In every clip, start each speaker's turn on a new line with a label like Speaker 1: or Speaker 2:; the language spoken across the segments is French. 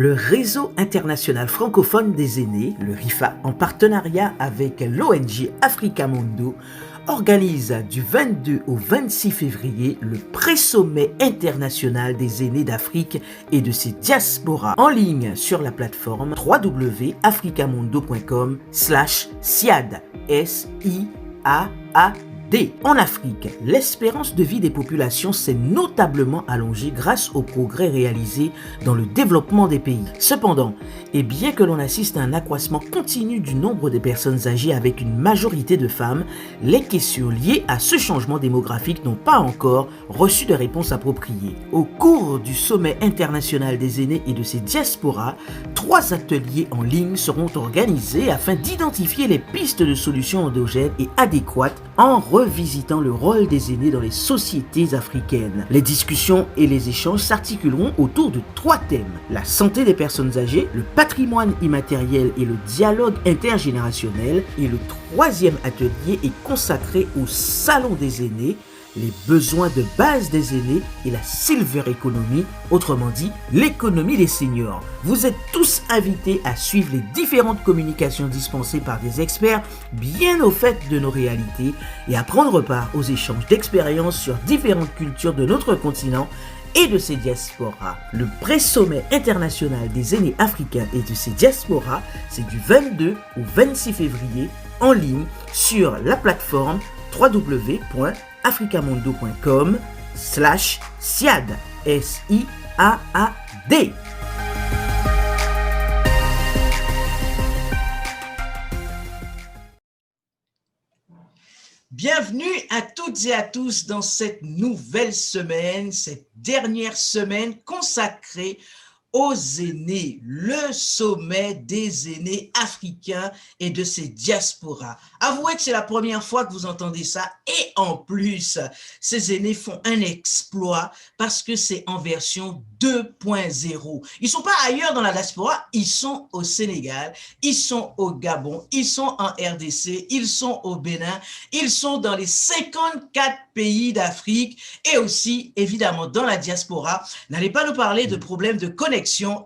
Speaker 1: Le Réseau international francophone des aînés, le RIFA, en partenariat avec l'ONG Africa Mundo, organise du 22 au 26 février le pré-sommet international des aînés d'Afrique et de ses diasporas en ligne sur la plateforme www.africamundo.com/SIAD. SIAAD. En Afrique, l'espérance de vie des populations s'est notablement allongée grâce aux progrès réalisés dans le développement des pays. Cependant, et bien que l'on assiste à un accroissement continu du nombre de personnes âgées avec une majorité de femmes, les questions liées à ce changement démographique n'ont pas encore reçu de réponse appropriée. Au cours du sommet international des aînés et de ses diasporas, 3 ateliers en ligne seront organisés afin d'identifier les pistes de solutions endogènes et adéquates en revisitant le rôle des aînés dans les sociétés africaines. Les discussions et les échanges s'articuleront autour de 3 thèmes: la santé des personnes âgées, le patrimoine immatériel et le dialogue intergénérationnel. Et le 3e atelier est consacré au salon des aînés, les besoins de base des aînés et la silver economy, autrement dit l'économie des seniors. Vous êtes tous invités à suivre les différentes communications dispensées par des experts bien au fait de nos réalités et à prendre part aux échanges d'expériences sur différentes cultures de notre continent et de ses diasporas. Le pré-sommet international des aînés africains et de ses diasporas, c'est du 22 au 26 février en ligne sur la plateforme www.africamundo.com/SIAD. SIAAD. Bienvenue à toutes et à tous dans cette nouvelle semaine, cette dernière semaine consacrée aux aînés, le sommet des aînés africains et de ses diasporas. Avouez que c'est la première fois que vous entendez ça et en plus, ces aînés font un exploit parce que c'est en version 2.0. Ils ne sont pas ailleurs dans la diaspora, ils sont au Sénégal, ils sont au Gabon, ils sont en RDC, ils sont au Bénin, ils sont dans les 54 pays d'Afrique et aussi évidemment dans la diaspora. N'allez pas nous parler de problèmes de connexion,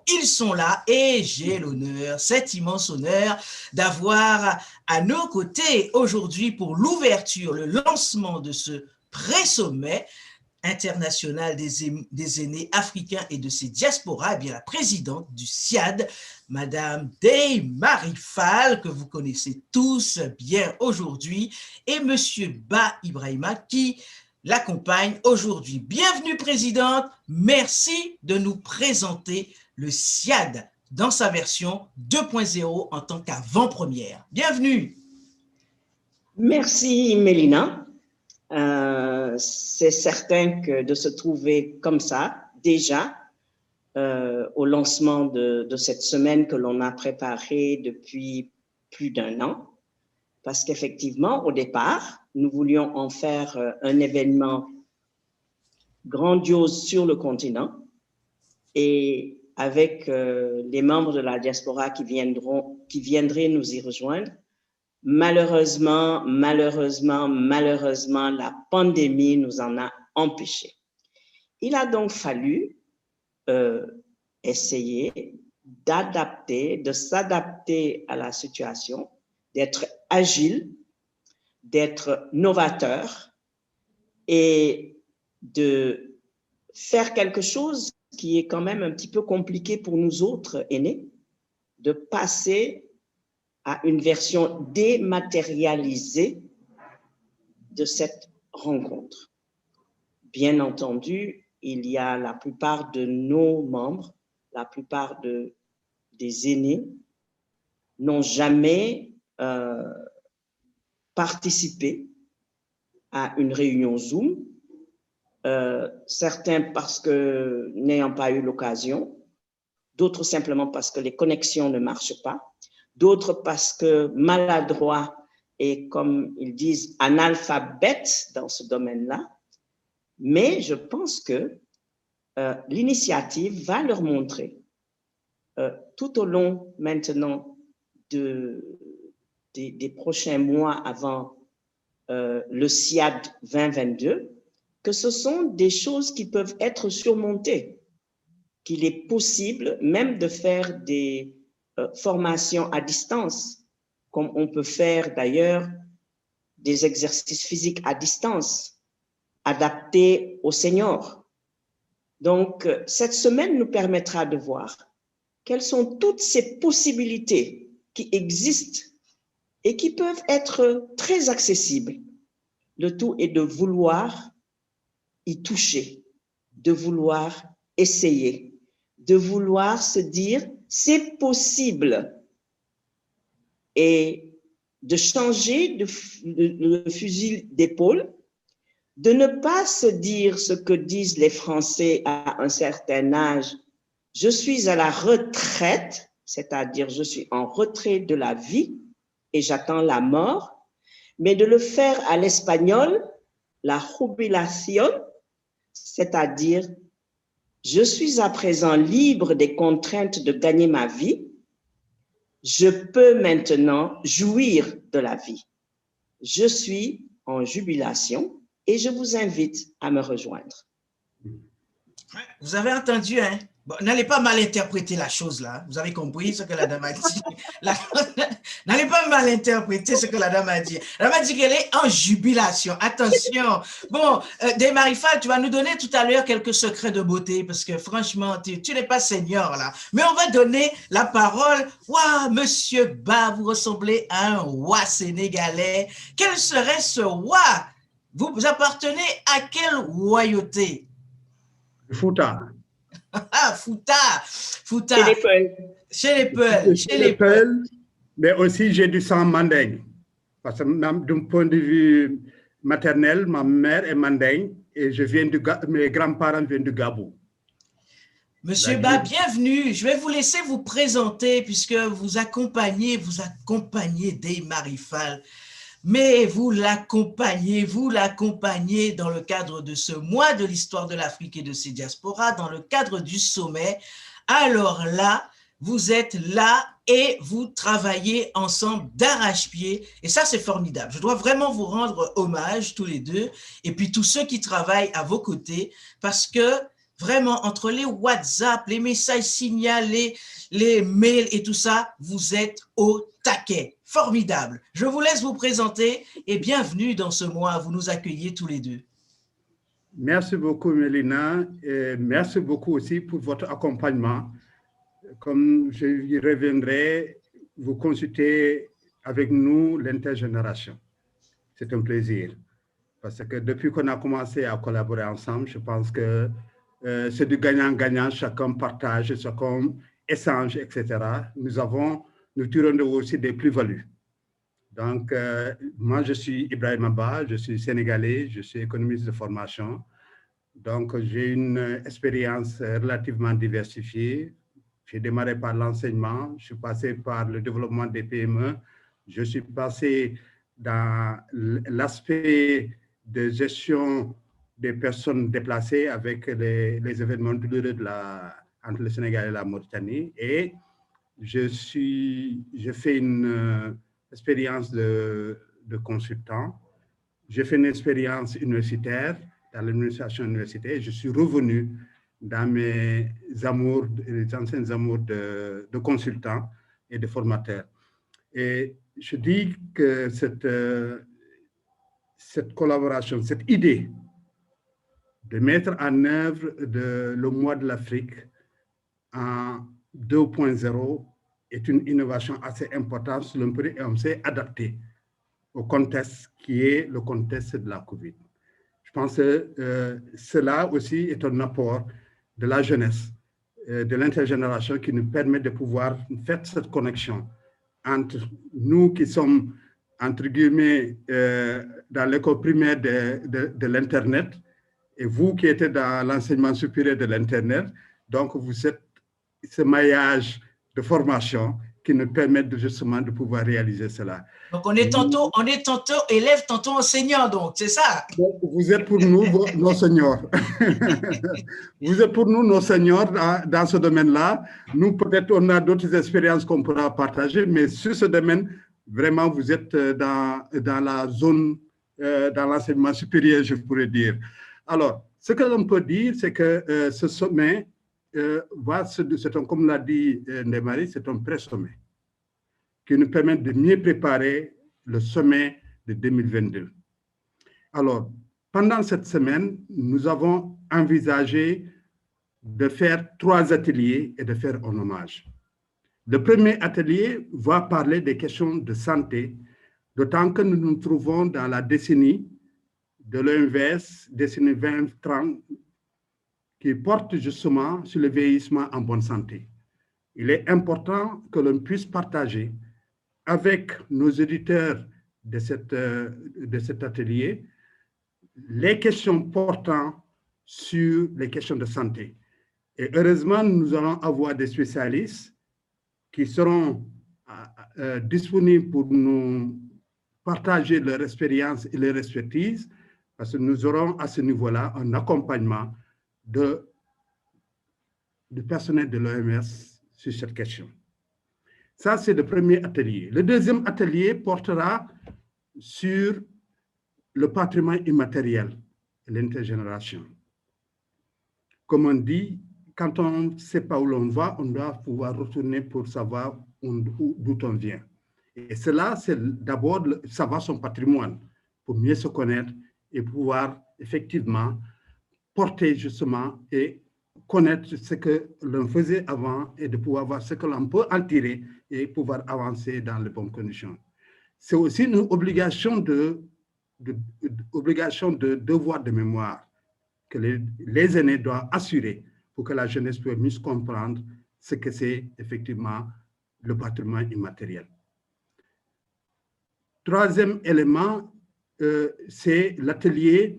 Speaker 1: ils sont là et j'ai l'honneur, cet immense honneur d'avoir à nos côtés aujourd'hui pour l'ouverture, le lancement de ce pré-sommet international des aînés africains et de ses diasporas, eh bien la présidente du SIAD, Madame Dey-Marie Fall, que vous connaissez tous bien aujourd'hui, et Monsieur Ba Ibrahima qui l'accompagne aujourd'hui. Bienvenue présidente, merci de nous présenter le SIAD dans sa version 2.0 en tant qu'avant-première. Bienvenue.
Speaker 2: Merci Mélina. C'est certain que de se trouver comme ça, déjà, au lancement de cette semaine que l'on a préparée depuis plus d'1 an, parce qu'effectivement, au départ, nous voulions en faire un événement grandiose sur le continent et avec les membres de la diaspora qui viendraient nous y rejoindre. Malheureusement, la pandémie nous en a empêchés. Il a donc fallu essayer de s'adapter à la situation, d'être agile, d'être novateur et de faire quelque chose qui est quand même un petit peu compliqué pour nous autres aînés, de passer à une version dématérialisée de cette rencontre. Bien entendu, il y a la plupart de nos membres, la plupart des aînés n'ont jamais participé à une réunion Zoom, certains parce que n'ayant pas eu l'occasion, d'autres simplement parce que les connexions ne marchent pas, d'autres parce que maladroits et, comme ils disent, analphabètes dans ce domaine-là. Mais je pense que l'initiative va leur montrer tout au long maintenant des prochains mois avant le SIAD 2022 que ce sont des choses qui peuvent être surmontées. qu'il est possible même de faire des formations à distance, comme on peut faire d'ailleurs des exercices physiques à distance, adaptés aux seniors. Donc, cette semaine nous permettra de voir quelles sont toutes ces possibilités qui existent et qui peuvent être très accessibles. Le tout est de vouloir y toucher, de vouloir essayer, de vouloir se dire c'est possible et de changer le fusil d'épaule, de ne pas se dire ce que disent les Français à un certain âge, je suis à la retraite, c'est-à-dire je suis en retrait de la vie et j'attends la mort, mais de le faire à l'espagnol, la jubilación, c'est-à-dire je suis à présent libre des contraintes de gagner ma vie, je peux maintenant jouir de la vie. Je suis en jubilation et je vous invite à me rejoindre.
Speaker 3: Vous avez entendu, hein? Bon, n'allez pas mal interpréter la chose là. Vous avez compris ce que la dame a dit. N'allez pas mal interpréter ce que la dame a dit. La dame a dit qu'elle est en jubilation. Attention. Bon, Dey Marifal, tu vas nous donner tout à l'heure quelques secrets de beauté parce que franchement, tu n'es pas senior là. Mais on va donner la parole. Waouh, Monsieur Ba, vous ressemblez à un roi sénégalais. Quel serait ce roi? Vous appartenez à quelle royauté?
Speaker 4: Fouta.
Speaker 3: Ah, Fouta. Fouta.
Speaker 2: Chez les Peuls.
Speaker 3: Chez les Peuls.
Speaker 4: Chez les Peuls, mais aussi j'ai du sang mandingue. Parce que d'un point de vue maternel, ma mère est mandingue et mes grands-parents viennent du Gabou.
Speaker 3: Monsieur Ba, bienvenue. Je vais vous laisser vous présenter puisque vous accompagnez Dey Marifal. Mais vous l'accompagnez dans le cadre de ce mois de l'histoire de l'Afrique et de ses diasporas, dans le cadre du sommet. Alors là, vous êtes là et vous travaillez ensemble d'arrache-pied. Et ça, c'est formidable. Je dois vraiment vous rendre hommage tous les deux et puis tous ceux qui travaillent à vos côtés parce que vraiment, entre les WhatsApp, les messages signalés, les mails et tout ça, vous êtes au taquet. Formidable. Je vous laisse vous présenter et bienvenue dans ce mois. Vous nous accueillez tous les deux.
Speaker 4: Merci beaucoup, Mélina. Et merci beaucoup aussi pour votre accompagnement. Comme je y reviendrai, vous consultez avec nous l'intergénération. C'est un plaisir. Parce que depuis qu'on a commencé à collaborer ensemble, je pense que c'est du gagnant-gagnant. Chacun partage, chacun échange, etc. Nous tirons aussi des plus-values. Donc, moi, je suis Ibrahima Ba, je suis sénégalais, je suis économiste de formation. Donc, j'ai une expérience relativement diversifiée. J'ai démarré par l'enseignement, je suis passé par le développement des PME, je suis passé dans l'aspect de gestion des personnes déplacées avec les événements douloureux entre le Sénégal et la Mauritanie. Et j'ai fait une expérience de consultant. J'ai fait une expérience universitaire dans l'administration universitaire et je suis revenu dans mes amours, les anciens amours de consultant et de formateur. Et je dis que cette collaboration, cette idée de mettre en œuvre le mois de l'Afrique en 2.0 est une innovation assez importante sur le plan et on s'est adapté au contexte qui est le contexte de la COVID. Je pense que cela aussi est un apport de la jeunesse, de l'intergénération qui nous permet de pouvoir faire cette connexion entre nous qui sommes, entre guillemets, dans l'école primaire de l'Internet et vous qui êtes dans l'enseignement supérieur de l'Internet. Donc, vous êtes ce maillage de formation qui nous permettent justement de pouvoir réaliser cela.
Speaker 3: Donc, on est tantôt élève, tantôt enseignant, donc, c'est ça?
Speaker 4: Donc, vous êtes pour nous nos seniors. Vous êtes pour nous nos seniors dans ce domaine-là. Nous, peut-être, on a d'autres expériences qu'on pourra partager, mais sur ce domaine, vraiment, vous êtes dans la zone, dans l'enseignement supérieur, je pourrais dire. Alors, ce que l'on peut dire, c'est que ce sommet comme l'a dit Ndeye-Marie, c'est un pré-sommet qui nous permet de mieux préparer le sommet de 2022. Alors, pendant cette semaine, nous avons envisagé de faire 3 ateliers et de faire un hommage. Le premier atelier va parler des questions de santé, d'autant que nous nous trouvons dans la décennie de l'OMS, décennie 2030, qui porte justement sur le vieillissement en bonne santé. Il est important que l'on puisse partager avec nos auditeurs de cet atelier les questions portant sur les questions de santé. Et heureusement, nous allons avoir des spécialistes qui seront disponibles pour nous partager leur expérience et leur expertise, parce que nous aurons à ce niveau-là un accompagnement du personnel de l'OMS sur cette question. Ça, c'est le premier atelier. Le deuxième atelier portera sur le patrimoine immatériel et l'intergénération. Comme on dit, quand on ne sait pas où l'on va, on doit pouvoir retourner pour savoir d'où on vient. Et cela, c'est d'abord savoir son patrimoine pour mieux se connaître et pouvoir effectivement porter justement et connaître ce que l'on faisait avant et de pouvoir voir ce que l'on peut en tirer et pouvoir avancer dans les bonnes conditions. C'est aussi une obligation de devoir de mémoire que les aînés doivent assurer pour que la jeunesse puisse mieux comprendre ce que c'est effectivement le patrimoine immatériel. Troisième élément, c'est l'atelier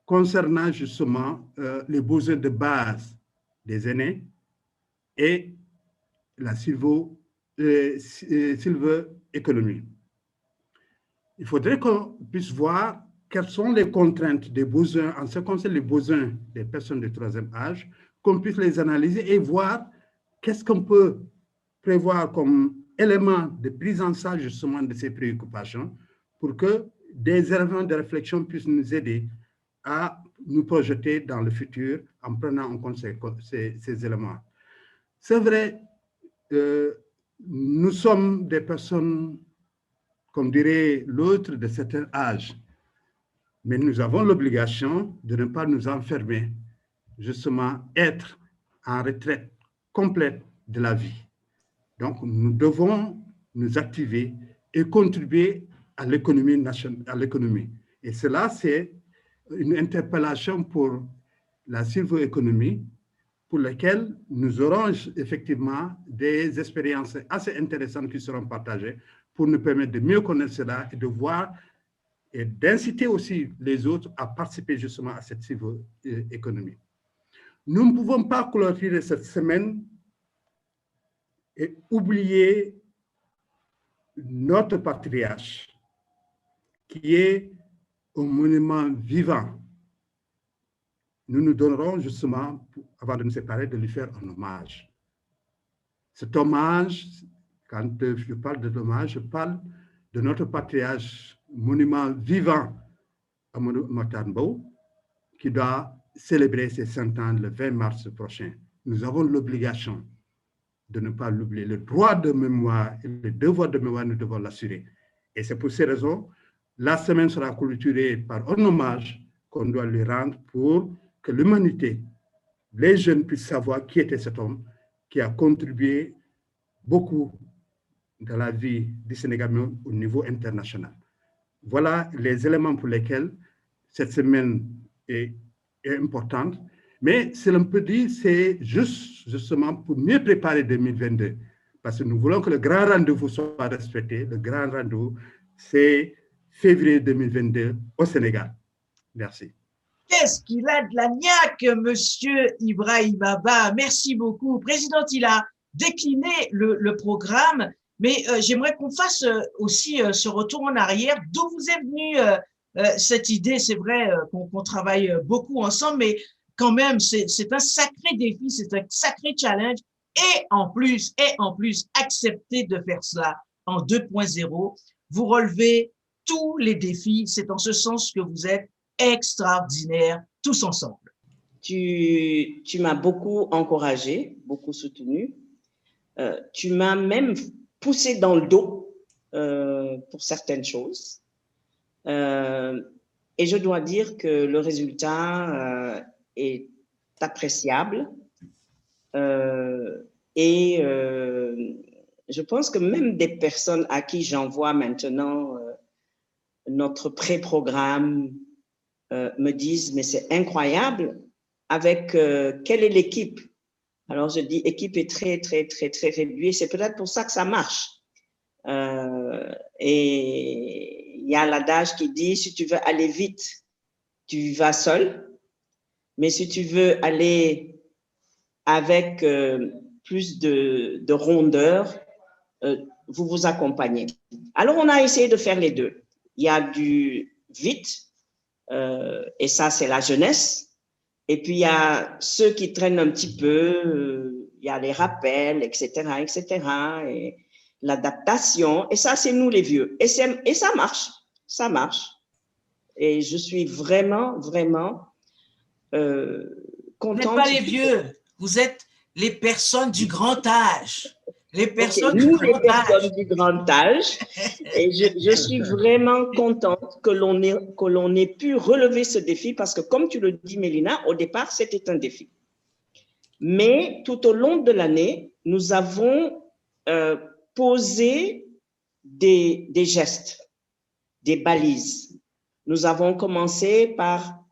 Speaker 4: concernant justement les besoins de base des aînés et la sylvo-économie. Il faudrait qu'on puisse voir quelles sont les contraintes des besoins en ce qui concerne les besoins des personnes de troisième âge, qu'on puisse les analyser et voir qu'est-ce qu'on peut prévoir comme élément de prise en charge justement de ces préoccupations pour que des éléments de réflexion puissent nous aider à nous projeter dans le futur en prenant en compte ces éléments. C'est vrai, nous sommes des personnes, comme dirait l'autre, de certain âge, mais nous avons l'obligation de ne pas nous enfermer, justement être en retraite complète de la vie. Donc, nous devons nous activer et contribuer à l'économie nationale, à l'économie. Et cela, c'est une interpellation pour la sylvo-économie, pour laquelle nous aurons effectivement des expériences assez intéressantes qui seront partagées pour nous permettre de mieux connaître cela et de voir et d'inciter aussi les autres à participer justement à cette sylvo-économie. Nous ne pouvons pas clôturer cette semaine et oublier notre patriarche, qui est un monument vivant. Nous nous donnerons justement, avant de nous séparer, de lui faire un hommage. Cet hommage, quand je parle de l'hommage, je parle de notre patriarche, monument vivant à Mahtar Mbow, qui doit célébrer ses 100 ans le 20 mars prochain. Nous avons l'obligation de ne pas l'oublier. Le droit de mémoire et le devoir de mémoire, nous devons l'assurer. Et c'est pour ces raisons, la semaine sera clôturée par un hommage qu'on doit lui rendre pour que l'humanité, les jeunes puissent savoir qui était cet homme qui a contribué beaucoup dans la vie du Sénégal au niveau international. Voilà les éléments pour lesquels cette semaine est importante. Mais ce l'on peut dire, c'est justement pour mieux préparer 2022. Parce que nous voulons que le grand rendez-vous soit respecté. Le grand rendez-vous, c'est février 2022 au Sénégal. Merci.
Speaker 3: Qu'est-ce qu'il a de la niaque, monsieur Ibrahim Baba. Merci beaucoup. Président, il a décliné le programme, mais j'aimerais qu'on fasse aussi ce retour en arrière. D'où vous est venue cette idée? C'est vrai qu'on travaille beaucoup ensemble, mais quand même, c'est un sacré défi, c'est un sacré challenge. Et en plus, accepter de faire cela en 2.0. Vous relevez tous les défis. C'est en ce sens que vous êtes extraordinaires tous ensemble.
Speaker 2: Tu m'as beaucoup encouragé, beaucoup soutenu. Tu m'as même poussé dans le dos pour certaines choses. Et je dois dire que le résultat est appréciable. Et je pense que même des personnes à qui j'envoie maintenant notre pré-programme me disent, mais c'est incroyable, avec quelle est l'équipe? Alors je dis, équipe est très, très, très, très réduite. C'est peut-être pour ça que ça marche. Et il y a l'adage qui dit, si tu veux aller vite, tu vas seul. Mais si tu veux aller avec plus de rondeur, vous vous accompagnez. Alors, on a essayé de faire les deux. Il y a du vite, et ça, c'est la jeunesse. Et puis, il y a ceux qui traînent un petit peu, il y a les rappels, etc., etc., et l'adaptation. Et ça, c'est nous les vieux. Et ça marche. Ça marche. Et je suis vraiment, vraiment contente.
Speaker 3: Vous n'êtes pas les vieux. Vous êtes les personnes du grand âge. Les personnes du grand âge.
Speaker 2: Et je suis vraiment contente que l'on ait pu relever ce défi parce que, comme tu le dis, Mélina, au départ, c'était un défi. Mais tout au long de l'année, nous avons posé des gestes, des balises. Nous avons commencé par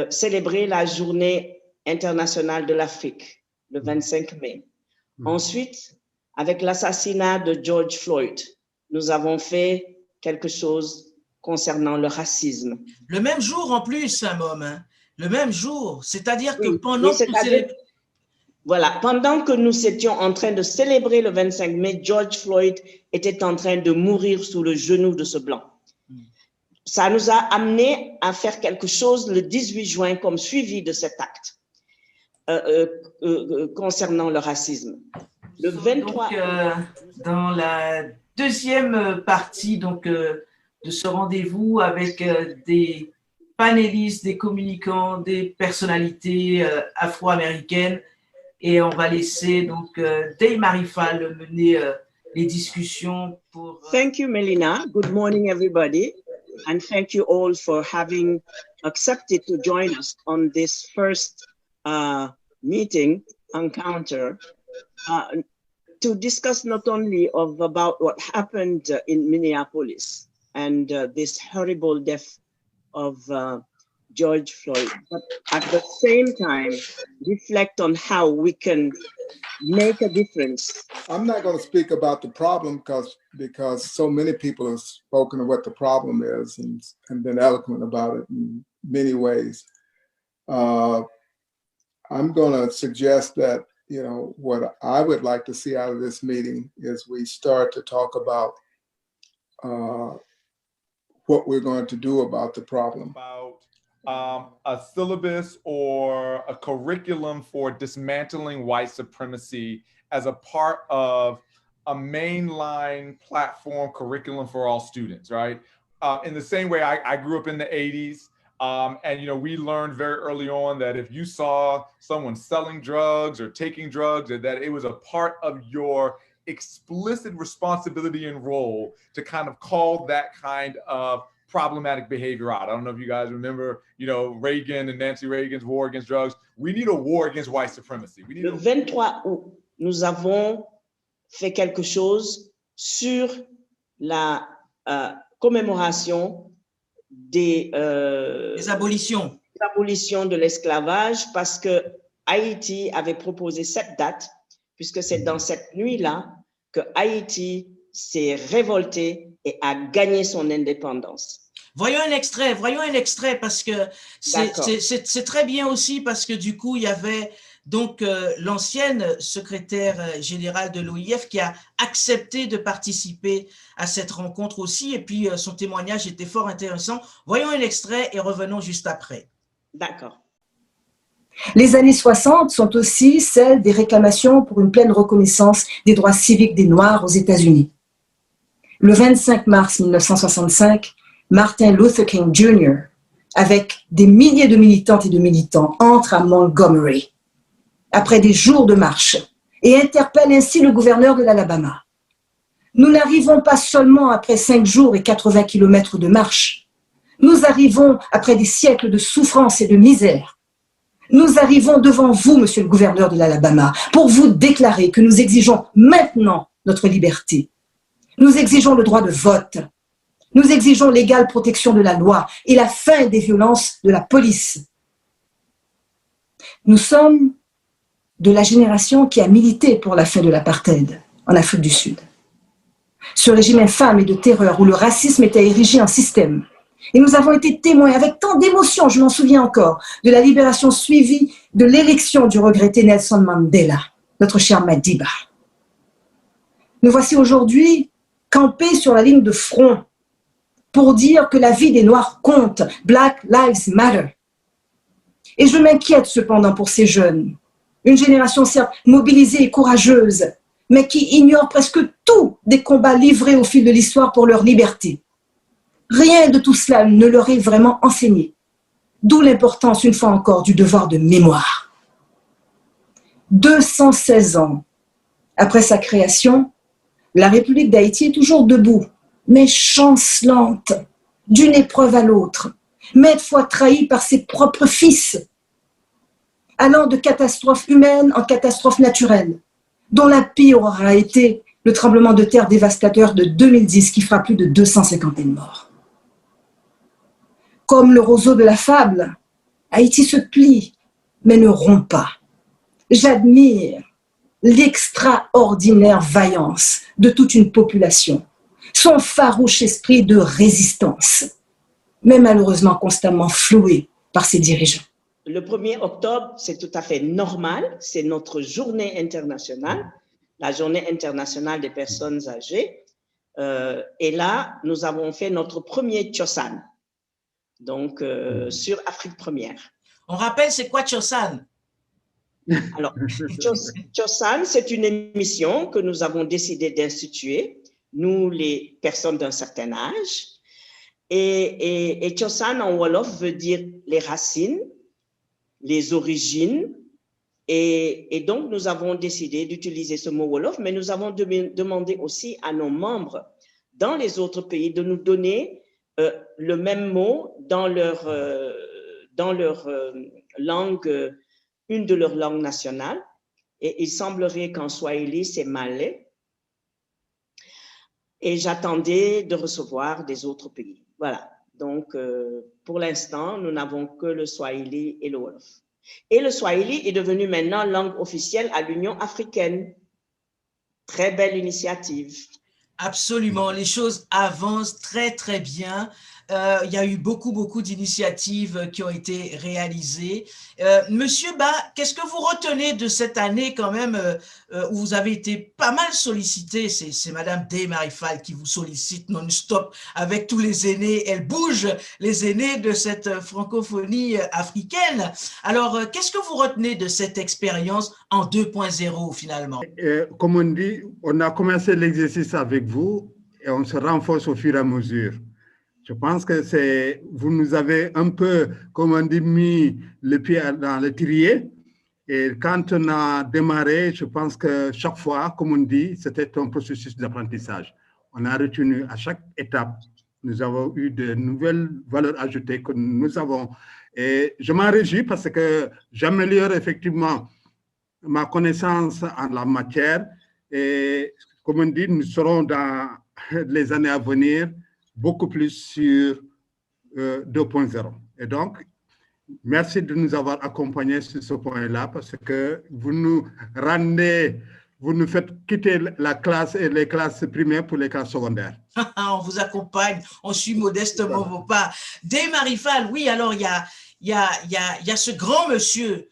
Speaker 2: célébrer la Journée internationale de l'Afrique, le 25 mai. Ensuite, avec l'assassinat de George Floyd, nous avons fait quelque chose concernant le racisme.
Speaker 3: Le même jour en plus, un homme, hein? Le même jour. C'est-à-dire que pendant
Speaker 2: pendant que nous étions en train de célébrer le 25 mai, George Floyd était en train de mourir sous le genou de ce blanc. Ça nous a amené à faire quelque chose le 18 juin comme suivi de cet acte concernant le racisme. Le 23...
Speaker 3: Donc, dans la deuxième partie de ce rendez-vous avec des panélistes, des communicants, des personnalités afro-américaines, et on va laisser donc Day Marifal mener les discussions pour...
Speaker 2: Thank you, Melina. Good morning, everybody. And thank you all for having accepted to join us on this first meeting, encounter, to discuss not only about what happened in Minneapolis and this horrible death of George Floyd, but at the same time, reflect on how we can make a difference.
Speaker 5: I'm not going to speak about the problem because so many people have spoken of what the problem is and been eloquent about it in many ways. I'm going to suggest that, you know, what I would like to see out of this meeting is we start to talk about what we're going to do about the problem.
Speaker 6: About a syllabus or a curriculum for dismantling white supremacy as a part of a mainline platform curriculum for all students, right? In the same way, I grew up in the 80s. And, you know, we learned very early on that if you saw someone selling drugs or taking drugs, that it was a part of your explicit responsibility and role to kind of call that kind of problematic behavior out. I don't know if you guys remember, you know, Reagan and Nancy Reagan's war against drugs. We need a war against white supremacy. We need
Speaker 2: Le 23 août, nous avons fait quelque chose sur la commémoration des
Speaker 3: abolitions
Speaker 2: de l'esclavage parce que Haïti avait proposé cette date, puisque c'est dans cette nuit-là que Haïti s'est révolté et a gagné son indépendance.
Speaker 3: Voyons un extrait parce que c'est très bien aussi parce que du coup, il y avait donc l'ancienne secrétaire générale de l'OIF qui a accepté de participer à cette rencontre aussi et puis son témoignage était fort intéressant. Voyons un extrait et revenons juste après.
Speaker 2: D'accord.
Speaker 7: Les années 60 sont aussi celles des réclamations pour une pleine reconnaissance des droits civiques des Noirs aux États-Unis. Le 25 mars 1965, Martin Luther King Jr. avec des milliers de militantes et de militants, entre à Montgomery, après des jours de marche, et interpelle ainsi le gouverneur de l'Alabama. Nous n'arrivons pas seulement après 5 jours et 80 kilomètres de marche. Nous arrivons après des siècles de souffrance et de misère. Nous arrivons devant vous, monsieur le gouverneur de l'Alabama, pour vous déclarer que nous exigeons maintenant notre liberté. Nous exigeons le droit de vote. Nous exigeons l'égale protection de la loi et la fin des violences de la police. Nous sommes de la génération qui a milité pour la fin de l'apartheid en Afrique du Sud. Ce régime infâme et de terreur où le racisme était érigé en système. Et nous avons été témoins avec tant d'émotion, je m'en souviens encore, de la libération suivie de l'élection du regretté Nelson Mandela, notre cher Madiba. Nous voici aujourd'hui campés sur la ligne de front pour dire que la vie des Noirs compte, Black Lives Matter. Et je m'inquiète cependant pour ces jeunes, une génération certes mobilisée et courageuse, mais qui ignore presque tout des combats livrés au fil de l'histoire pour leur liberté. Rien de tout cela ne leur est vraiment enseigné. D'où l'importance, une fois encore, du devoir de mémoire. 216 ans après sa création, la République d'Haïti est toujours debout, mais chancelante, d'une épreuve à l'autre, maintes fois trahie par ses propres fils, allant de catastrophes humaines en catastrophes naturelles, dont la pire aura été le tremblement de terre dévastateur de 2010 qui fera plus de 250 000 morts. Comme le roseau de la fable, Haïti se plie, mais ne rompt pas. J'admire l'extraordinaire vaillance de toute une population, son farouche esprit de résistance, mais malheureusement constamment floué par ses dirigeants.
Speaker 2: Le 1er octobre, c'est tout à fait normal, c'est notre journée internationale, la journée internationale des personnes âgées. Et là, nous avons fait notre premier Tchosan, donc sur Afrique Première.
Speaker 3: On rappelle, c'est quoi Tchosan?
Speaker 2: Alors, Tchosan, c'est une émission que nous avons décidé d'instituer, nous, les personnes d'un certain âge. Et Tchosan en Wolof veut dire les racines, les origines. Et donc, nous avons décidé d'utiliser ce mot Wolof, mais nous avons demandé aussi à nos membres dans les autres pays de nous donner le même mot dans leur langue, une de leurs langues nationales. Et il semblerait qu'en Swahili, c'est Malais. Et j'attendais de recevoir des autres pays. Voilà. Donc, pour l'instant, nous n'avons que le Swahili et le Wolof. Et le Swahili est devenu maintenant langue officielle à l'Union africaine. Très belle initiative.
Speaker 3: Absolument, les choses avancent très, très bien. Il y a eu beaucoup d'initiatives qui ont été réalisées. Monsieur Ba, qu'est-ce que vous retenez de cette année quand même où vous avez été pas mal sollicité? C'est Madame Dey Marifal qui vous sollicite non-stop avec tous les aînés. Elle bouge les aînés de cette francophonie africaine. Alors, qu'est-ce que vous retenez de cette expérience en 2.0 finalement?
Speaker 4: Comme on dit, on a commencé l'exercice avec vous et on se renforce au fur et à mesure. Je pense que vous nous avez un peu, comme on dit, mis le pied dans l'étrier. Et quand on a démarré, je pense que chaque fois, comme on dit, c'était un processus d'apprentissage. On a retenu à chaque étape, nous avons eu de nouvelles valeurs ajoutées que nous avons. Et je m'en réjouis parce que j'améliore effectivement ma connaissance en la matière. Et comme on dit, nous serons dans les années à venir beaucoup plus sur 2.0. Et donc, merci de nous avoir accompagnés sur ce point-là parce que vous nous faites quitter la classe et les classes primaires pour les classes secondaires.
Speaker 3: On vous accompagne, on suit modestement vos pas. Dey Marifal, oui, alors il y a ce grand monsieur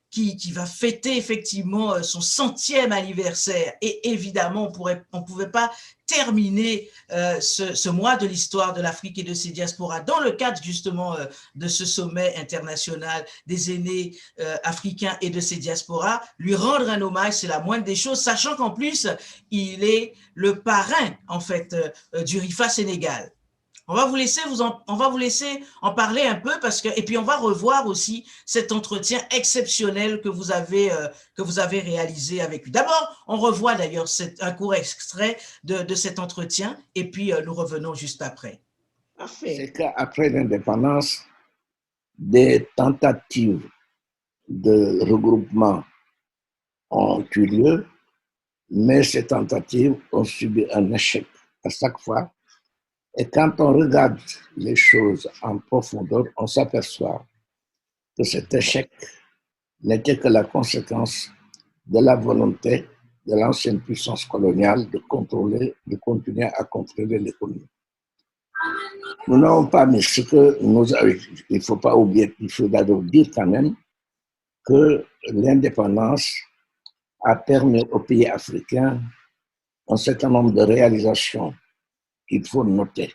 Speaker 3: qui va fêter effectivement son 100e anniversaire. Et évidemment, on ne pouvait pas terminer ce mois de l'histoire de l'Afrique et de ses diasporas dans le cadre justement de ce sommet international des aînés africains et de ses diasporas. Lui rendre un hommage, c'est la moindre des choses, sachant qu'en plus, il est le parrain en fait du RIFA Sénégal. On va vous laisser en parler un peu et puis on va revoir aussi cet entretien exceptionnel que vous avez réalisé avec lui. D'abord, on revoit d'ailleurs un court extrait de cet entretien et puis nous revenons juste après.
Speaker 2: Parfait.
Speaker 8: C'est qu'après l'indépendance, des tentatives de regroupement ont eu lieu, mais ces tentatives ont subi un échec à chaque fois. Et quand on regarde les choses en profondeur, on s'aperçoit que cet échec n'était que la conséquence de la volonté de l'ancienne puissance coloniale de continuer à contrôler l'économie. Nous n'avons pas mis ce que nous avons, il ne faut pas oublier, il faut d'abord dire quand même que l'indépendance a permis aux pays africains un certain nombre de réalisations qu'il faut noter,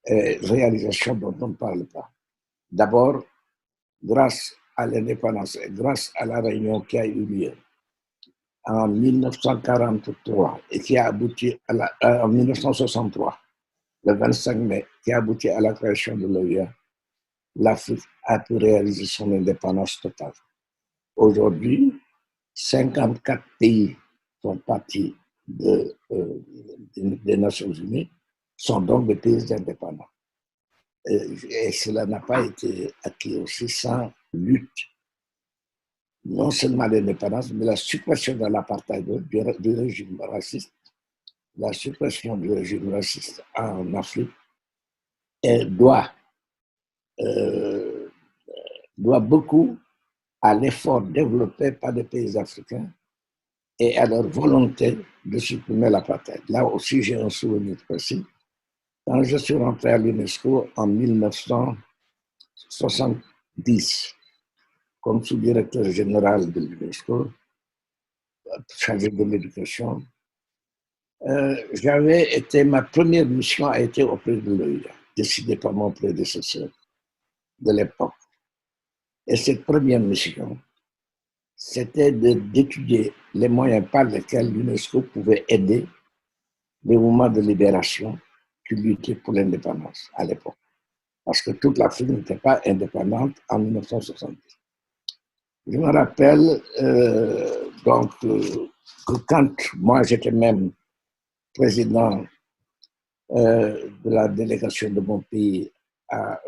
Speaker 8: réalisations dont on ne parle pas. D'abord, grâce à l'indépendance et grâce à la réunion qui a eu lieu en 1943 et qui a abouti en 1963, le 25 mai, qui a abouti à la création de l'OUA, l'Afrique a pu réaliser son indépendance totale. Aujourd'hui, 54 pays sont partis des Nations Unies, sont donc des pays indépendants. Et cela n'a pas été acquis aussi sans lutte. Non seulement l'indépendance, mais la suppression de l'apartheid du régime raciste, la suppression du régime raciste en Afrique doit beaucoup à l'effort développé par les pays africains et à leur volonté de supprimer l'apartheid. Là aussi, j'ai un souvenir précis. Quand je suis rentré à l'UNESCO en 1970, comme sous-directeur général de l'UNESCO, chargé de l'éducation, ma première mission a été auprès de l'OUA, décidée par mon prédécesseur de l'époque. Et cette première mission, c'était d'étudier les moyens par lesquels l'UNESCO pouvait aider les mouvements de libération qui luttaient pour l'indépendance à l'époque. Parce que toute l'Afrique n'était pas indépendante en 1970. Je me rappelle que quand moi j'étais même président de la délégation de mon pays à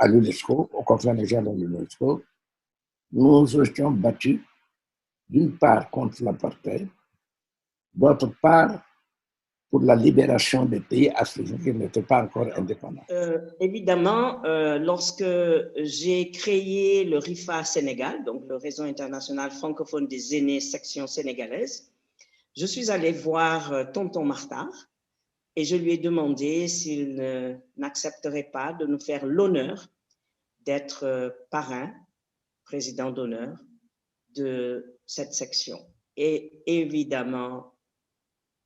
Speaker 8: l'UNESCO, au conférence générale de l'UNESCO, nous étions battus d'une part contre l'apartheid, d'autre part pour la libération des pays africains qui n'étaient pas encore indépendants.
Speaker 2: Évidemment, lorsque j'ai créé le RIFA Sénégal, donc le Réseau international francophone des aînés section sénégalaise, je suis allée voir Tonton Martar et je lui ai demandé s'il n'accepterait pas de nous faire l'honneur d'être parrain, président d'honneur de cette section. Et évidemment,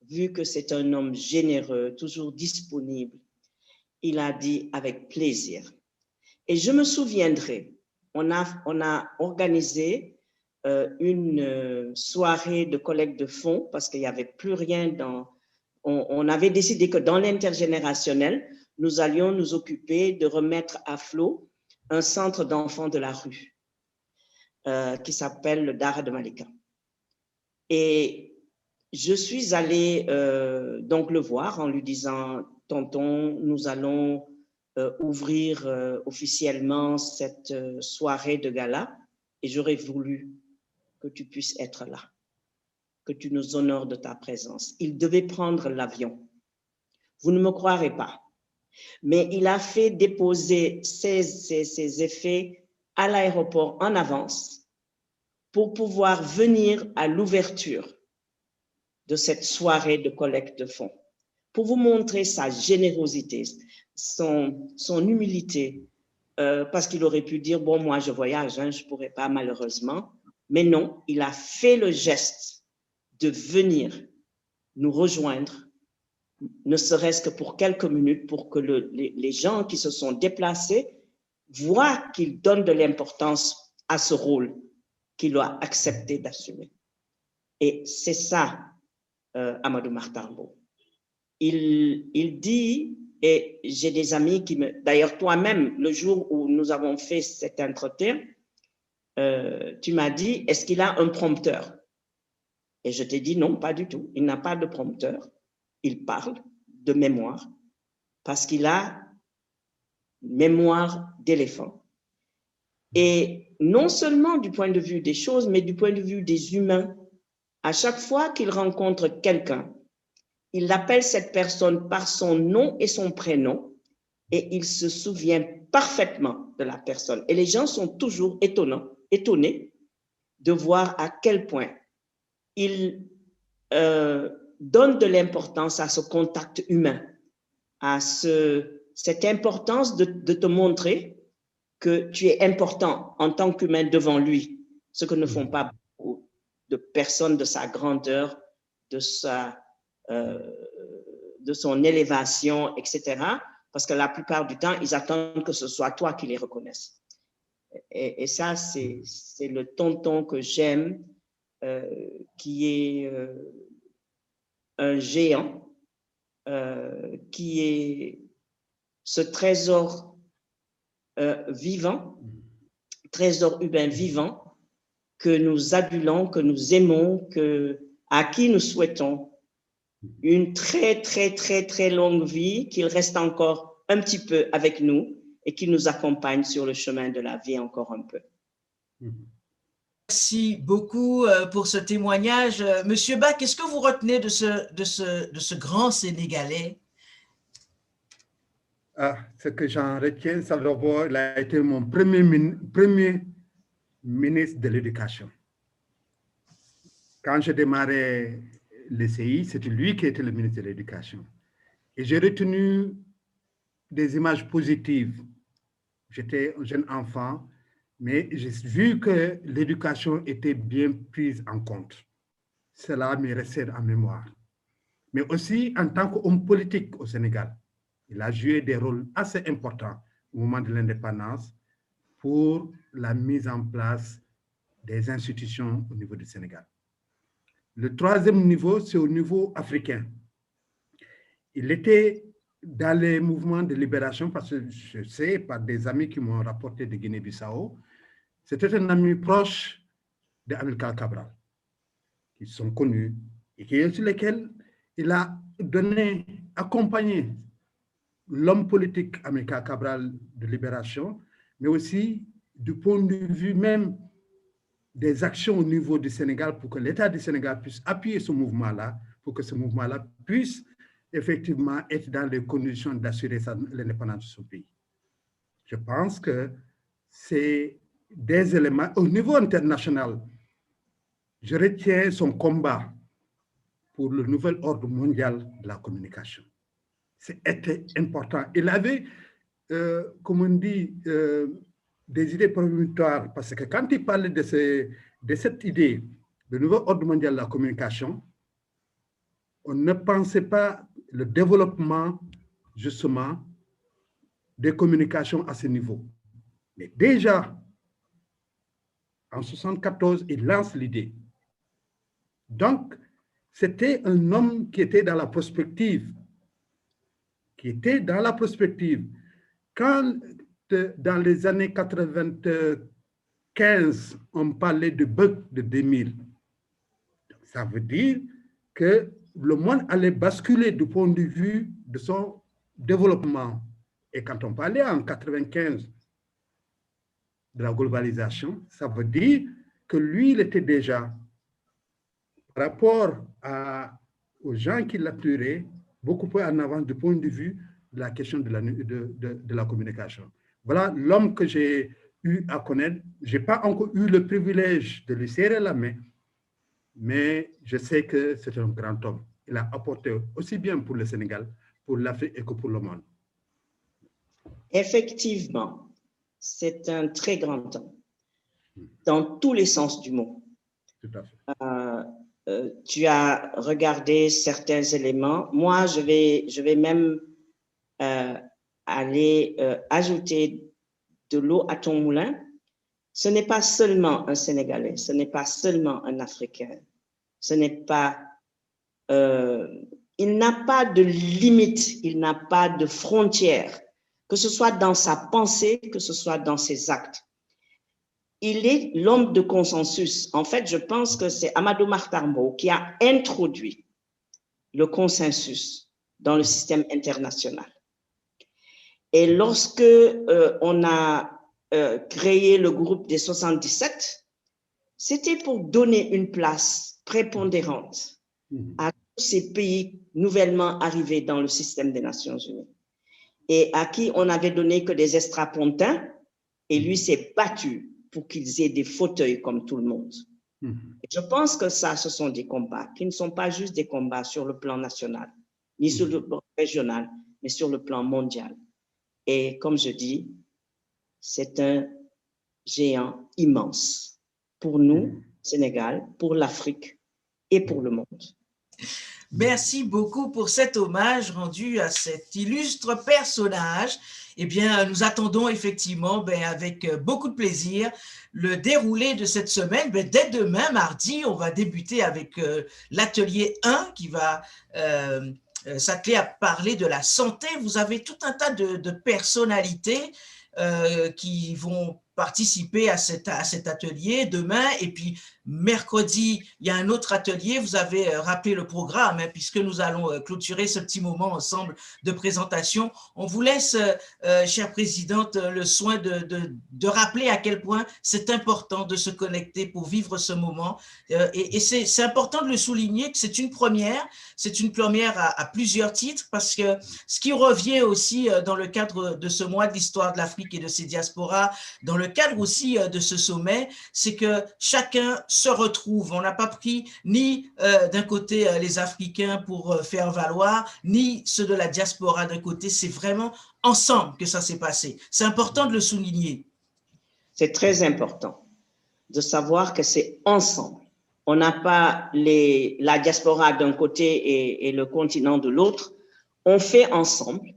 Speaker 2: vu que c'est un homme généreux, toujours disponible, il a dit avec plaisir. Et je me souviendrai, on a organisé une soirée de collecte de fonds parce qu'il n'y avait plus rien on avait décidé que dans l'intergénérationnel, nous allions nous occuper de remettre à flot un centre d'enfants de la rue qui s'appelle le Dara de Malika. Et je suis allée donc le voir en lui disant « Tonton, nous allons ouvrir officiellement cette soirée de gala et j'aurais voulu que tu puisses être là, que tu nous honores de ta présence. » Il devait prendre l'avion. Vous ne me croirez pas, mais il a fait déposer ses effets à l'aéroport en avance pour pouvoir venir à l'ouverture de cette soirée de collecte de fonds, pour vous montrer sa générosité, son humilité, parce qu'il aurait pu dire, bon, moi je voyage, hein, je ne pourrais pas malheureusement, mais non, il a fait le geste de venir nous rejoindre, ne serait-ce que pour quelques minutes, pour que les gens qui se sont déplacés voient qu'il donne de l'importance à ce rôle qu'il a accepté d'assumer. Et c'est ça, Amadou Mahtar Mbow. il dit, et j'ai des amis qui me... D'ailleurs, toi-même, le jour où nous avons fait cet entretien, tu m'as dit, est-ce qu'il a un prompteur? Et je t'ai dit non, pas du tout. Il n'a pas de prompteur. Il parle de mémoire parce qu'il a mémoire d'éléphant. Et non seulement du point de vue des choses, mais du point de vue des humains. À chaque fois qu'il rencontre quelqu'un, il appelle cette personne par son nom et son prénom et il se souvient parfaitement de la personne. Et les gens sont toujours étonnés de voir à quel point il donne de l'importance à ce contact humain, à cette importance de te montrer que tu es important en tant qu'humain devant lui, ce que ne font pas beaucoup de personnes de sa grandeur, de son élévation, etc. Parce que la plupart du temps, ils attendent que ce soit toi qui les reconnaisses. Et ça, c'est le tonton que j'aime, qui est un géant, qui est ce trésor vivant, trésor humain vivant, que nous adulons, que nous aimons, à qui nous souhaitons une très, très, très, très longue vie, qu'il reste encore un petit peu avec nous et qu'il nous accompagne sur le chemin de la vie encore un peu.
Speaker 3: Merci beaucoup pour ce témoignage. Monsieur Ba, qu'est-ce que vous retenez de ce grand Sénégalais?
Speaker 4: Ce que j'en retiens, c'est d'abord, il a été mon premier ministre de l'Éducation. Quand je démarrais le CI, c'était lui qui était le ministre de l'Éducation. Et j'ai retenu des images positives. J'étais un jeune enfant, mais j'ai vu que l'éducation était bien prise en compte. Cela m'est resté en mémoire. Mais aussi, en tant qu'homme politique au Sénégal, il a joué des rôles assez importants au moment de l'indépendance pour la mise en place des institutions au niveau du Sénégal. Le troisième niveau, c'est au niveau africain. Il était dans les mouvements de libération, parce que je sais, par des amis qui m'ont rapporté de Guinée-Bissau, c'était un ami proche d'Amilcar Cabral, qui sont connus, et sur lesquels il a accompagné l'homme politique Amilcar Cabral de libération, mais aussi du point de vue même des actions au niveau du Sénégal pour que l'État du Sénégal puisse appuyer ce mouvement-là, pour que ce mouvement-là puisse effectivement être dans les conditions d'assurer l'indépendance de son pays. Je pense que c'est des éléments, au niveau international, je retiens son combat pour le nouvel ordre mondial de la communication. C'était important. Il avait, comme on dit, des idées prémonitoires, parce que quand il parlait de cette idée, le nouvel ordre mondial de la communication, on ne pensait pas le développement, justement, des communications à ce niveau. Mais déjà, en 1974, il lance l'idée. Donc, c'était un homme qui était dans la prospective. Quand, dans les années 95, on parlait de bug de 2000, ça veut dire que le monde allait basculer du point de vue de son développement. Et quand on parlait en 95 de la globalisation, ça veut dire que lui, il était déjà, par rapport aux gens qui l'attiraient, beaucoup plus en avance du point de vue de la question de la communication. Voilà l'homme que j'ai eu à connaître. Je n'ai pas encore eu le privilège de lui serrer la main, mais je sais que c'est un grand homme. Il a apporté aussi bien pour le Sénégal, pour l'Afrique et que pour le monde.
Speaker 2: Effectivement, c'est un très grand homme, dans tous les sens du mot.
Speaker 4: Tout à fait.
Speaker 2: Tu as regardé certains éléments. Moi, je vais même aller ajouter de l'eau à ton moulin. Ce n'est pas seulement un Sénégalais, ce n'est pas seulement un Africain, ce n'est pas il n'a pas de limite, il n'a pas de frontières, que ce soit dans sa pensée, que ce soit dans ses actes. Il est l'homme de consensus. En fait, je pense que c'est Amadou Mahtar Mbow qui a introduit le consensus dans le système international. Et lorsque on a créé le groupe des 77, c'était pour donner une place prépondérante à tous ces pays nouvellement arrivés dans le système des Nations Unies et à qui on n'avait donné que des extrapontins, et lui s'est battu pour qu'ils aient des fauteuils comme tout le monde. Et je pense que ça, ce sont des combats qui ne sont pas juste des combats sur le plan national, ni sur le plan régional, mais sur le plan mondial. Et comme je dis, c'est un géant immense pour nous, Sénégal, pour l'Afrique et pour le monde.
Speaker 3: Merci beaucoup pour cet hommage rendu à cet illustre personnage. Eh bien, nous attendons effectivement avec beaucoup de plaisir le déroulé de cette semaine. Dès demain, mardi, on va débuter avec l'atelier 1 qui va s'atteler à parler de la santé. Vous avez tout un tas de personnalités qui vont participer à cet atelier demain, et puis mercredi, il y a un autre atelier. Vous avez rappelé le programme, puisque nous allons clôturer ce petit moment ensemble de présentation. On vous laisse, chère présidente, le soin de rappeler à quel point c'est important de se connecter pour vivre ce moment. Et c'est important de le souligner que c'est une première à plusieurs titres, parce que ce qui revient aussi dans le cadre de ce mois de l'histoire de l'Afrique et de ses diasporas, dans le cadre aussi de ce sommet, c'est que chacun se retrouve. On n'a pas pris ni d'un côté les Africains pour faire valoir, ni ceux de la diaspora d'un côté. C'est vraiment ensemble que ça s'est passé. C'est important de le souligner.
Speaker 2: C'est très important de savoir que c'est ensemble. On n'a pas la diaspora d'un côté et le continent de l'autre. On fait ensemble.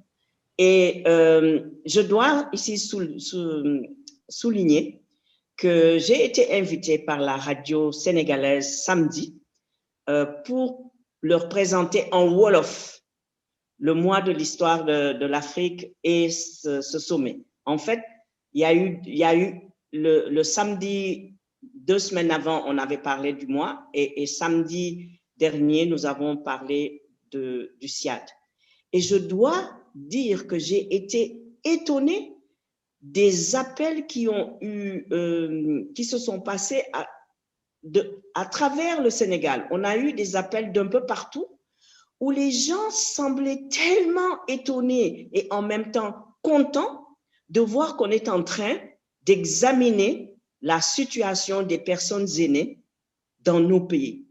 Speaker 2: Et je dois ici souligner que j'ai été invitée par la radio sénégalaise samedi pour leur présenter en Wolof le mois de l'histoire de l'Afrique et ce sommet. En fait, il y a eu le samedi, 2 semaines avant, on avait parlé du mois, et samedi dernier, nous avons parlé du SIAD. Et je dois dire que j'ai été étonnée des appels qui se sont passés à travers le Sénégal. On a eu des appels d'un peu partout où les gens semblaient tellement étonnés et en même temps contents de voir qu'on est en train d'examiner la situation des personnes aînées dans nos pays.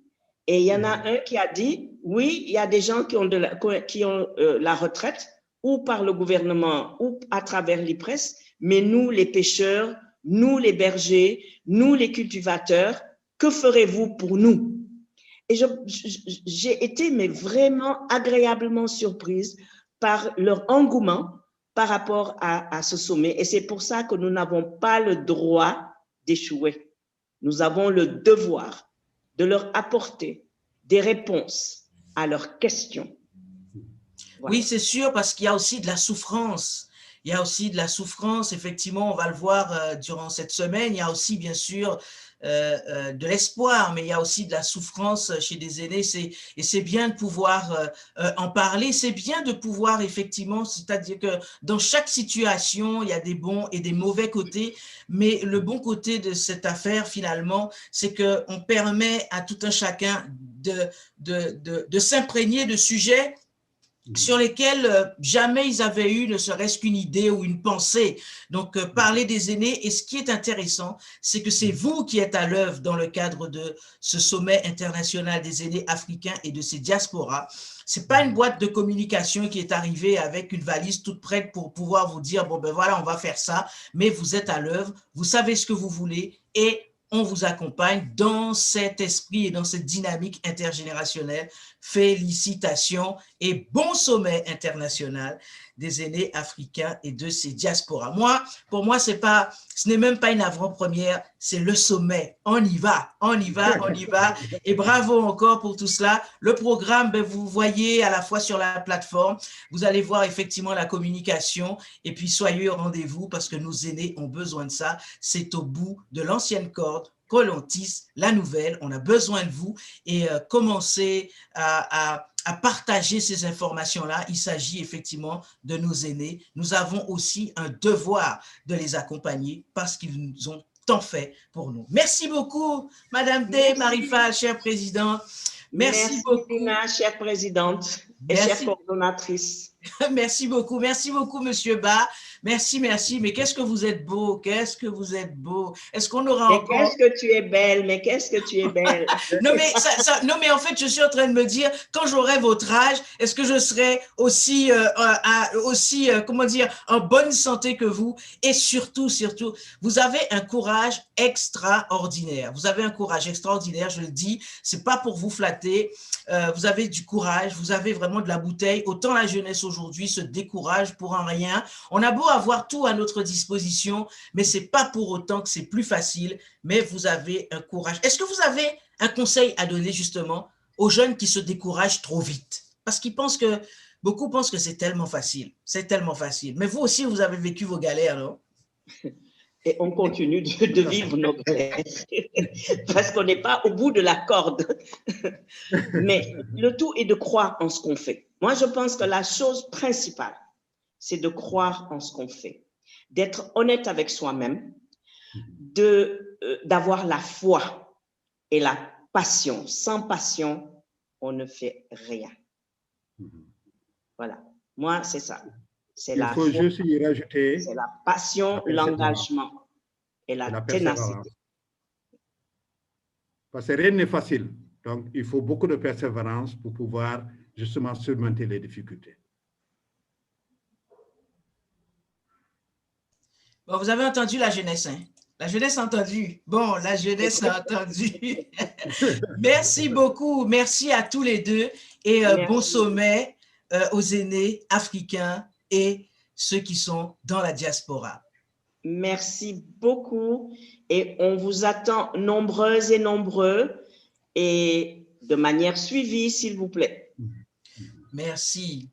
Speaker 2: Et il y en a un qui a dit, oui, il y a des gens qui ont la retraite, ou par le gouvernement, ou à travers l'IPRES, mais nous, les pêcheurs, nous, les bergers, nous, les cultivateurs, que ferez-vous pour nous? Et j'ai été vraiment agréablement surprise par leur engouement par rapport à ce sommet. Et c'est pour ça que nous n'avons pas le droit d'échouer. Nous avons le devoir de leur apporter des réponses à leurs questions.
Speaker 3: Voilà. Oui, c'est sûr, parce qu'il y a aussi de la souffrance. Il y a aussi de la souffrance, effectivement, on va le voir durant cette semaine. Il y a aussi, bien sûr, de l'espoir, mais il y a aussi de la souffrance chez des aînés. Et c'est bien de pouvoir en parler. C'est bien de pouvoir, effectivement, c'est-à-dire que dans chaque situation, il y a des bons et des mauvais côtés. Mais le bon côté de cette affaire, finalement, c'est qu'on permet à tout un chacun de s'imprégner de sujets sur lesquels jamais ils avaient eu ne serait-ce qu'une idée ou une pensée. Donc, parler des aînés. Et ce qui est intéressant, c'est que c'est vous qui êtes à l'œuvre dans le cadre de ce sommet international des aînés africains et de ces diasporas. Ce n'est pas une boîte de communication qui est arrivée avec une valise toute prête pour pouvoir vous dire, bon, ben voilà, on va faire ça. Mais vous êtes à l'œuvre, vous savez ce que vous voulez et on vous accompagne dans cet esprit et dans cette dynamique intergénérationnelle. Félicitations et bon sommet international des aînés africains et de ces diasporas. Pour moi, ce n'est même pas une avant-première, c'est le sommet. On y va. Et bravo encore pour tout cela. Le programme, vous voyez à la fois sur la plateforme, vous allez voir effectivement la communication et puis soyez au rendez-vous parce que nos aînés ont besoin de ça. C'est au bout de l'ancienne corde que l'on tisse la nouvelle. On a besoin de vous et commencez à partager ces informations-là. Il s'agit effectivement de nos aînés. Nous avons aussi un devoir de les accompagner parce qu'ils nous ont tant fait pour nous. Merci beaucoup, Madame D. Marifal, chère présidente. Merci beaucoup.
Speaker 2: Lina, chère présidente et chère coordonnatrice.
Speaker 3: Merci beaucoup, Monsieur Ba. Merci. Mais qu'est-ce que vous êtes beau, Est-ce qu'on aura encore…
Speaker 2: Qu'est-ce que tu es belle,
Speaker 3: Non, mais en fait, je suis en train de me dire, quand j'aurai votre âge, est-ce que je serai aussi, en bonne santé que vous? Et surtout, vous avez un courage extraordinaire. Je le dis, c'est pas pour vous flatter. Vous avez du courage, vous avez vraiment de la bouteille. Autant la jeunesse aujourd'hui se décourage pour un rien. On a beau avoir tout à notre disposition, mais c'est pas pour autant que c'est plus facile, mais vous avez un courage. Est-ce que vous avez un conseil à donner justement aux jeunes qui se découragent trop vite? Parce beaucoup pensent que c'est tellement facile. Mais vous aussi, vous avez vécu vos galères, non?
Speaker 2: Et on continue de vivre nos galères parce qu'on n'est pas au bout de la corde. Mais le tout est de croire en ce qu'on fait. Moi, je pense que la chose principale, c'est de croire en ce qu'on fait, d'être honnête avec soi-même, d'avoir la foi et la passion. Sans passion, on ne fait rien. Voilà, moi, c'est ça. C'est la foi,
Speaker 4: juste y rajouter,
Speaker 2: c'est la passion, l'engagement et la ténacité.
Speaker 4: Parce que rien n'est facile. Donc, il faut beaucoup de persévérance pour pouvoir justement surmonter les difficultés.
Speaker 3: Bon, vous avez entendu la jeunesse, hein? La jeunesse a entendu. Bon, la jeunesse a entendu. Merci beaucoup. Merci à tous les deux. Et bon sommet aux aînés africains et ceux qui sont dans la diaspora.
Speaker 2: Merci beaucoup. Et on vous attend nombreuses et nombreux et de manière suivie, s'il vous plaît.
Speaker 3: Merci.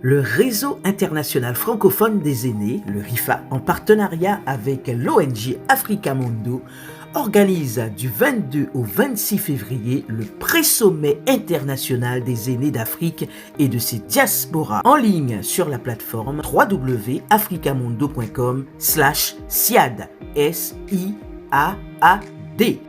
Speaker 1: Le Réseau international francophone des aînés, le RIFA, en partenariat avec l'ONG Africa Mundo, organise du 22 au 26 février le pré-sommet international des aînés d'Afrique et de ses diasporas en ligne sur la plateforme www.africamundo.com/SIAD. SIAAD.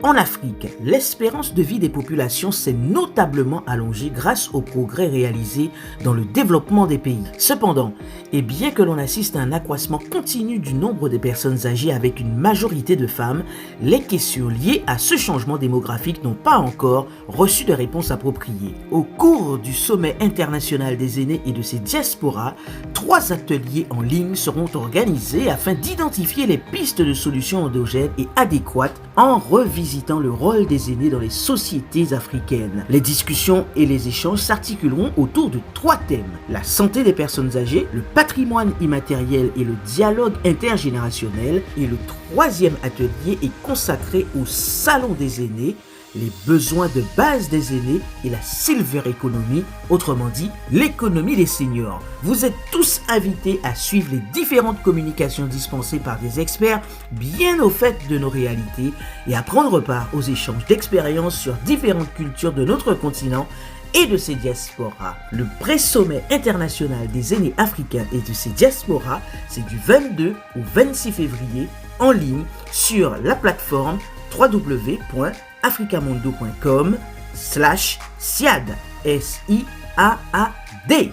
Speaker 1: En Afrique, l'espérance de vie des populations s'est notablement allongée grâce aux progrès réalisés dans le développement des pays. Cependant, et bien que l'on assiste à un accroissement continu du nombre de personnes âgées avec une majorité de femmes, les questions liées à ce changement démographique n'ont pas encore reçu de réponse appropriée. Au cours du sommet international des aînés et de ses diasporas, 3 ateliers en ligne seront organisés afin d'identifier les pistes de solutions endogènes et adéquates en revisitant le rôle des aînés dans les sociétés africaines. Les discussions et les échanges s'articuleront autour de 3 thèmes: la santé des personnes âgées, le patrimoine immatériel et le dialogue intergénérationnel. Et le 3e atelier est consacré au salon des aînés, les besoins de base des aînés et la silver economy, autrement dit l'économie des seniors. Vous êtes tous invités à suivre les différentes communications dispensées par des experts bien au fait de nos réalités et à prendre part aux échanges d'expériences sur différentes cultures de notre continent et de ses diasporas. Le pré-sommet international des aînés africains et de ses diasporas, c'est du 22 au 26 février en ligne sur la plateforme www.africamundo.com/SIAD. SIAAD.